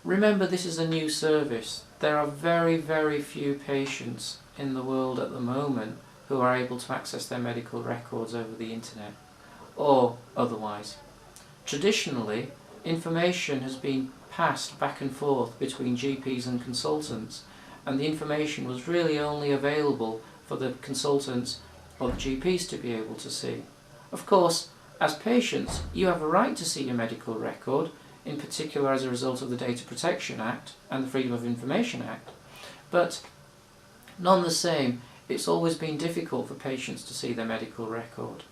Remember, this is a new service. There are very, very few patients in the world at the moment who are able to access their medical records over the internet or otherwise. Traditionally, information has been passed back and forth between GPs and consultants, and the information was really only available for the consultants or the GPs to be able to see. Of course, as patients, you have a right to see your medical record, in particular as a result of the Data Protection Act and the Freedom of Information Act, but none the same, it's always been difficult for patients to see their medical record.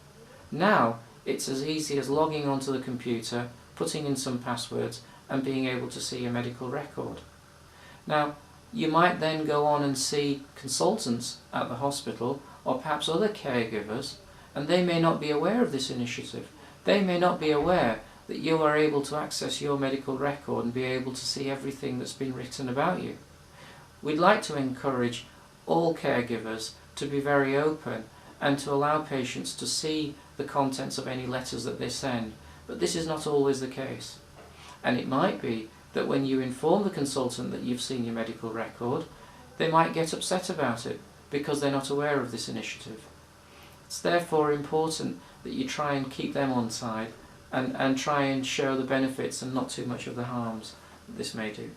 Now, it's as easy as logging onto the computer, putting in some passwords, and being able to see your medical record. Now, you might then go on and see consultants at the hospital, or perhaps other caregivers, and they may not be aware of this initiative. They may not be aware that you are able to access your medical record and be able to see everything that's been written about you. We'd like to encourage all caregivers to be very open and to allow patients to see the contents of any letters that they send, but this is not always the case. And it might be that when you inform the consultant that you've seen your medical record, they might get upset about it because they're not aware of this initiative. It's therefore important that you try and keep them on side and try and show the benefits and not too much of the harms that this may do.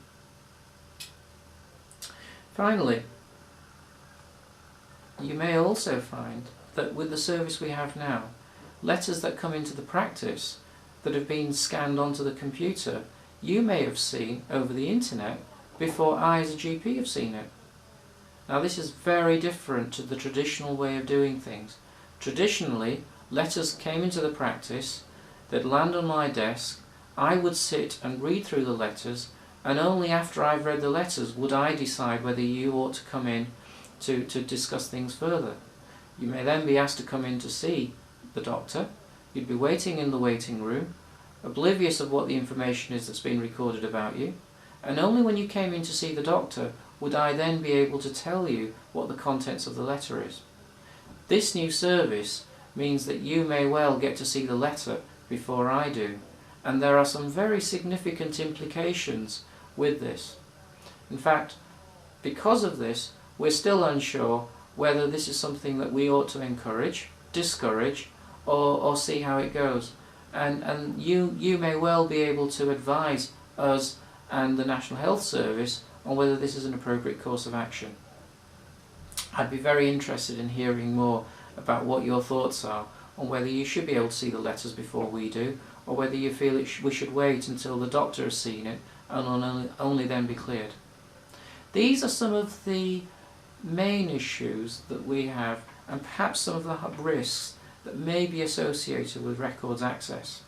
Finally, you may also find that with the service we have now, letters that come into the practice that have been scanned onto the computer, you may have seen over the internet before I as a GP have seen it. Now this is very different to the traditional way of doing things. Traditionally, letters came into the practice, they'd land on my desk, I would sit and read through the letters, and only after I've read the letters would I decide whether you ought to come in to discuss things further. You may then be asked to come in to see the doctor. You'd be waiting in the waiting room, oblivious of what the information is that's been recorded about you, and only when you came in to see the doctor would I then be able to tell you what the contents of the letter is. This new service means that you may well get to see the letter before I do, and there are some very significant implications with this. In fact, because of this, we're still unsure whether this is something that we ought to encourage, discourage, or see how it goes. And you may well be able to advise us and the National Health Service on whether this is an appropriate course of action. I'd be very interested in hearing more about what your thoughts are on whether you should be able to see the letters before we do, or whether you feel we should wait until the doctor has seen it and only then be cleared. These are some of the main issues that we have, and perhaps some of the risks that may be associated with records access.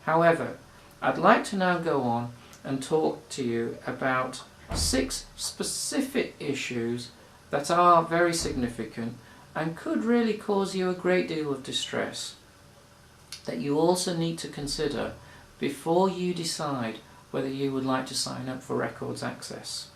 However, I'd like to now go on and talk to you about 6 specific issues that are very significant and could really cause you a great deal of distress, that you also need to consider before you decide whether you would like to sign up for records access.